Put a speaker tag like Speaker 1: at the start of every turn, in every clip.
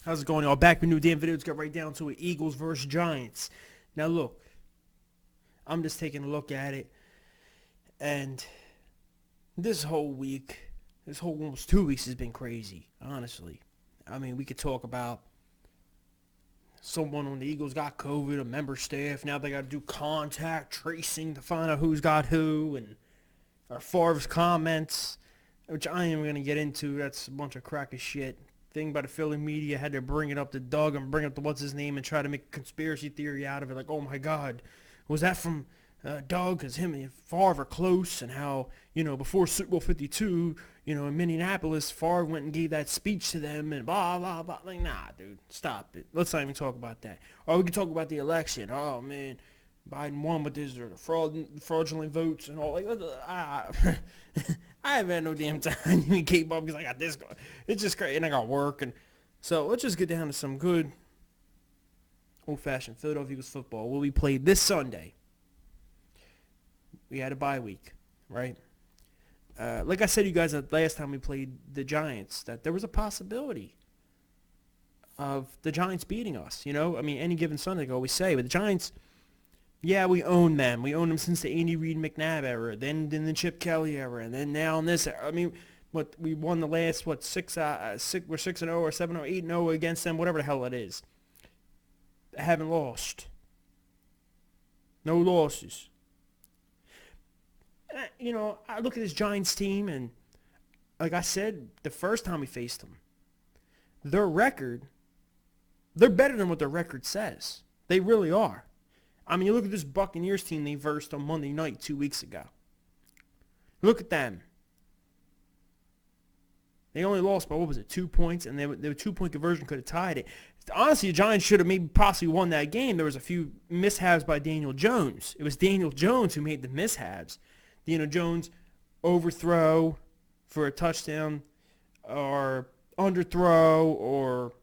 Speaker 1: How's it going, y'all? Back with a new damn video. Let's get right down to it. Eagles versus Giants. Now, look, I'm just taking a look at it, and this whole week, this whole almost 2 weeks has been crazy, honestly. I mean, we could talk about someone on the Eagles got COVID, a member staff. Now they got to do contact tracing to find out who's got who, and our Favre's comments, which I ain't going to get into. That's a bunch of crack of shit. Thing by the Philly media had to bring it up to Doug and bring up the what's his name and try to make a conspiracy theory out of it. Like, oh my God, was that from Doug? Because him and Favre are close, and how, before Super Bowl 52, in Minneapolis, Favre went and gave that speech to them and blah, blah, blah. Like, nah, dude, stop it. Let's not even talk about that. Or we can talk about the election. Oh, man, Biden won with this, or the fraudulent votes and all. Like, I haven't had no damn time to even keep up because I got this going. It's just crazy, and I got work. And so let's just get down to some good old-fashioned Philadelphia Eagles football. What we played this Sunday. We had a bye week, right? Like I said to you guys last time we played the Giants, that there was a possibility of the Giants beating us. I mean, any given Sunday, I always say. But the Giants, yeah, we own them. We own them since the Andy Reid McNabb era, then in the Chip Kelly era, and then now in this era. I mean, we won the last, we're 6-0 or 7-0, 8-0 against them, whatever the hell it is. I haven't lost. No losses. I look at this Giants team, and like I said the first time we faced them, their record, they're better than what their record says. They really are. I mean, you look at this Buccaneers team they versed on Monday night 2 weeks ago. Look at them. They only lost by, 2 points, and their 2-point conversion could have tied it. Honestly, the Giants should have maybe possibly won that game. There was a few mishaps by Daniel Jones. It was Daniel Jones who made the mishaps. Daniel Jones overthrow for a touchdown, or underthrow, or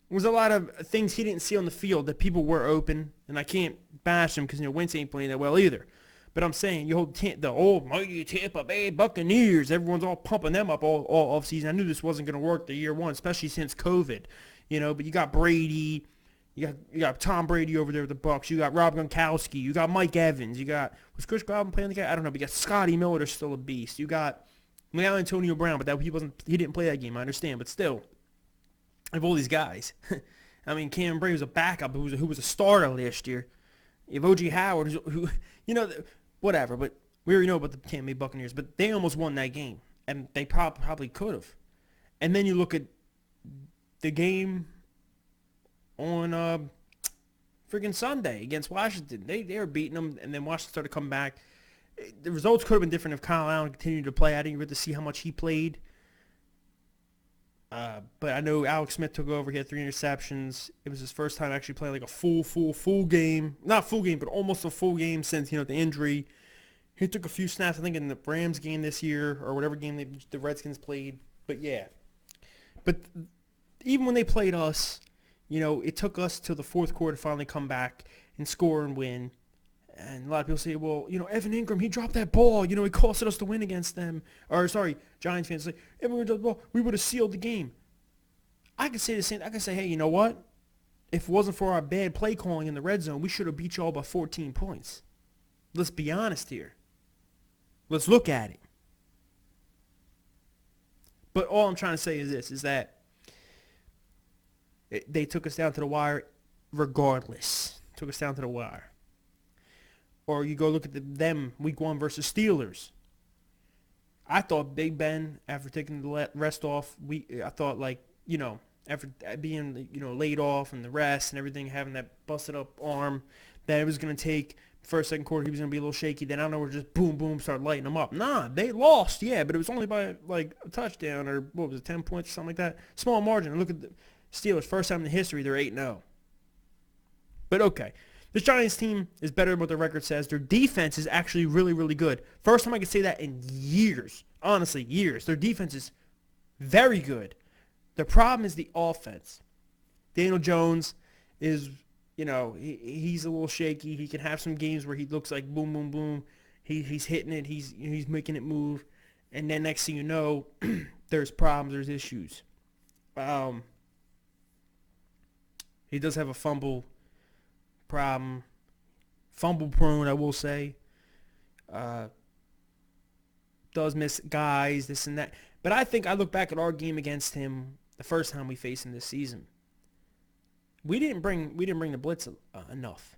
Speaker 1: there was a lot of things he didn't see on the field that people were open, and I can't bash him because Wentz ain't playing that well either. But I'm saying, you hold the old mighty Tampa Bay Buccaneers, everyone's all pumping them up all offseason. I knew this wasn't going to work the year one, especially since COVID. But you got Brady, you got Tom Brady over there with the Bucs. You got Rob Gronkowski. You got Mike Evans. You got, was Chris Godwin playing the guy? I don't know. But you got Scotty Miller, still a beast. You got now Antonio Brown, but he didn't play that game. I understand, but still, of all these guys, I mean, Cam Brady was a backup who was a starter last year. You have O.J. Howard, who whatever. But we already know about the Tampa Bay Buccaneers. But they almost won that game, and they probably could have. And then you look at the game on freaking Sunday against Washington. They were beating them, and then Washington started coming back. The results could have been different if Kyle Allen continued to play. I didn't get to see how much he played. But I know Alex Smith took over. He had 3 interceptions. It was his first time actually playing like a full game. Not full game, but almost a full game since, the injury. He took a few snaps, I think, in the Rams game this year or whatever game the Redskins played. But, yeah. But even when they played us, it took us till the fourth quarter to finally come back and score and win. And a lot of people say, well, Evan Ingram, he dropped that ball. He costed us to win against them. Or, sorry, Giants fans say, Evan Ingram dropped the ball. We would have sealed the game. I could say the same. I could say, hey, you know what? If it wasn't for our bad play calling in the red zone, we should have beat y'all by 14 points. Let's be honest here. Let's look at it. But all I'm trying to say is this, is that they took us down to the wire regardless. Took us down to the wire. Or you go look at them week 1 versus Steelers. I thought Big Ben, after taking the rest off, I thought after being laid off and the rest and everything, having that busted up arm, that it was going to take first, second quarter, he was going to be a little shaky. Then I don't know, we're just boom, boom, start lighting them up. Nah, they lost, yeah, but it was only by a touchdown or 10 points or something like that. Small margin. And look at the Steelers, first time in history, they're 8-0. But okay. This Giants team is better than what their record says. Their defense is actually really, really good. First time I could say that in years. Honestly, years. Their defense is very good. The problem is the offense. Daniel Jones is, he's a little shaky. He can have some games where he looks like boom, boom, boom. He's hitting it. He's making it move. And then next thing you know, there's problems. There's issues. He does have a fumble problem. Fumble prone, I will say. Does miss guys, this and that. But I think I look back at our game against him the first time we faced him this season. We didn't bring the blitz enough.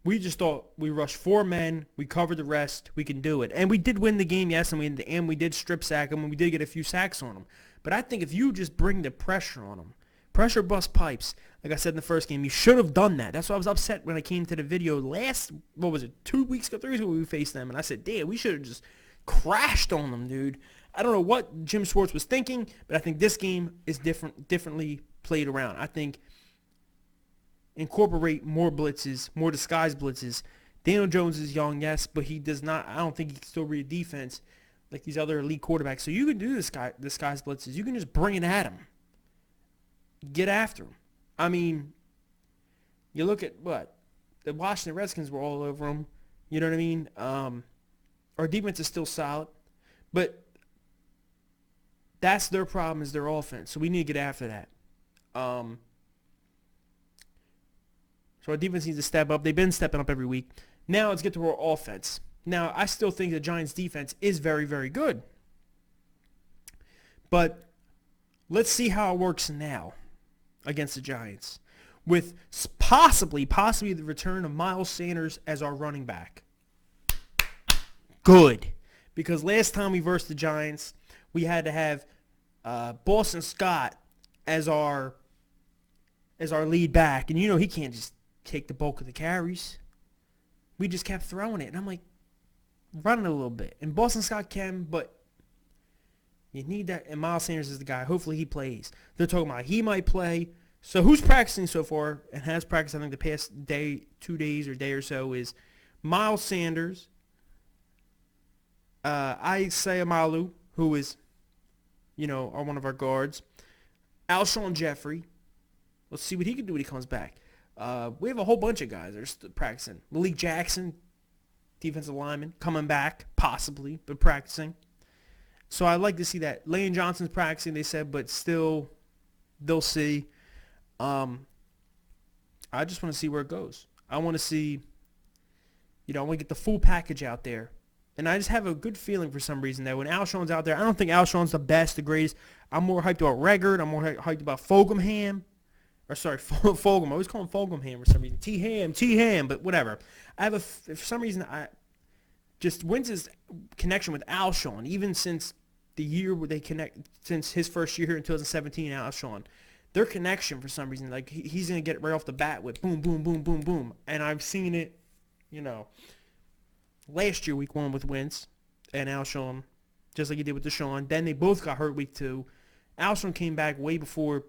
Speaker 1: We just thought we rushed 4 men, we covered the rest, we can do it. And we did win the game, yes, and we did strip sack him, and we did get a few sacks on him. But I think if you just bring the pressure on him, pressure bust pipes, like I said in the first game, you should have done that. That's why I was upset when I came to the video 2 weeks ago, 3 weeks ago we faced them, and I said, damn, we should have just crashed on them, dude. I don't know what Jim Schwartz was thinking, but I think this game is differently played around. I think incorporate more blitzes, more disguised blitzes. Daniel Jones is young, yes, but he does not. I don't think he can still read defense like these other elite quarterbacks. So you can do disguised blitzes. You can just bring it at him. Get after him. I mean, you look at what the Washington Redskins were all over him. You know what I mean? Our defense is still solid, but that's their problem, is their offense. So we need to get after that. So our defense needs to step up. They've been stepping up every week. Now let's get to our offense. Now, I still think the Giants' defense is very, very good. But let's see how it works now against the Giants with possibly the return of Miles Sanders as our running back. Good. Because last time we versed the Giants, we had to have Boston Scott as our lead back. And you know he can't just take the bulk of the carries. We just kept throwing it. And I'm like, running a little bit. And Boston Scott can, but you need that. And Miles Sanders is the guy. Hopefully he plays. They're talking about he might play. So who's practicing so far and has practiced, I think, the past day, 2 days or day or so is Miles Sanders, Isaiah Malu, who is, one of our guards, Alshon Jeffrey. Let's see what he can do when he comes back. We have a whole bunch of guys that are still practicing. Malik Jackson, defensive lineman, coming back, possibly, but practicing. So I'd like to see that. Lane Johnson's practicing, they said, but still, they'll see. I just want to see where it goes. I want to see, I want to get the full package out there. And I just have a good feeling for some reason that when Alshon's out there, I don't think Alshon's the best, the greatest. I'm more hyped about Regard. I'm more hyped about Fulgham. Fulgham. I always call him Fulgham for some reason. T-Ham, but whatever. For some reason, Wentz's connection with Alshon, even since the year where they connect, since his first year here in 2017, Alshon, their connection for some reason, like he's going to get it right off the bat with boom, boom, boom, boom, boom. And I've seen it, last year, week 1 with Wentz and Alshon, just like he did with Deshaun. Then they both got hurt week 2. Alshon came back way before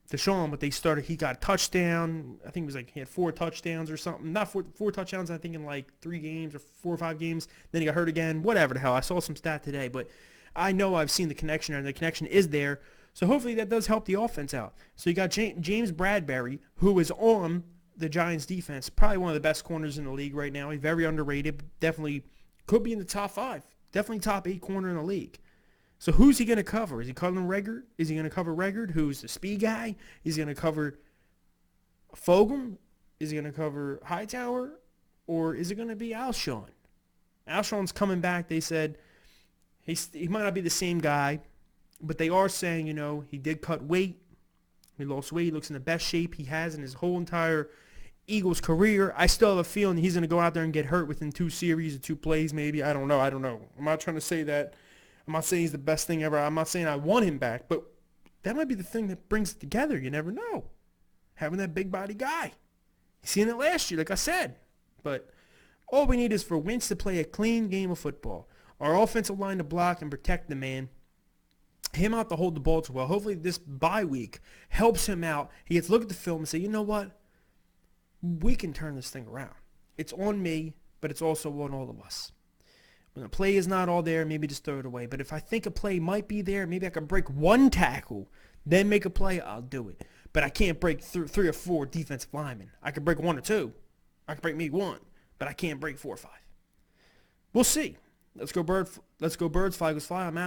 Speaker 1: Deshaun, but he got a touchdown. I think it was he had 4 touchdowns or something. Not four touchdowns, I think, in 3 games or 4 or 5 games. Then he got hurt again. Whatever the hell. I saw some stat today, but I know I've seen the connection, and the connection is there. So hopefully that does help the offense out. So you got James Bradbury, who is on the Giants defense, probably one of the best corners in the league right now. He's very underrated. Definitely could be in the top 5. Definitely top 8 corner in the league. So who's he going to cover? Is he covering Regard? Is he going to cover Regard, who's the speed guy? Is he going to cover Fulgham? Is he going to cover Hightower? Or is it going to be Alshon? Alshon's coming back. They said he might not be the same guy, but they are saying, he did cut weight. He lost weight. He looks in the best shape he has in his whole entire Eagles career. I still have a feeling he's going to go out there and get hurt within 2 series or 2 plays maybe. I don't know. I'm not trying to say that. I'm not saying he's the best thing ever. I'm not saying I want him back, but that might be the thing that brings it together. You never know. Having that big body guy. You seen it last year, like I said. But all we need is for Wentz to play a clean game of football. Our offensive line to block and protect the man. Him out to hold the ball too well. Hopefully this bye week helps him out. He gets to look at the film and say, you know what? We can turn this thing around. It's on me, but it's also on all of us. When the play is not all there, maybe just throw it away. But if I think a play might be there, maybe I can break 1 tackle, then make a play, I'll do it. But I can't break 3 or 4 defensive linemen. I can break 1 or 2. I can break maybe 1, but I can't break 4 or 5. We'll see. Let's go birds, fly goes fly. I'm out.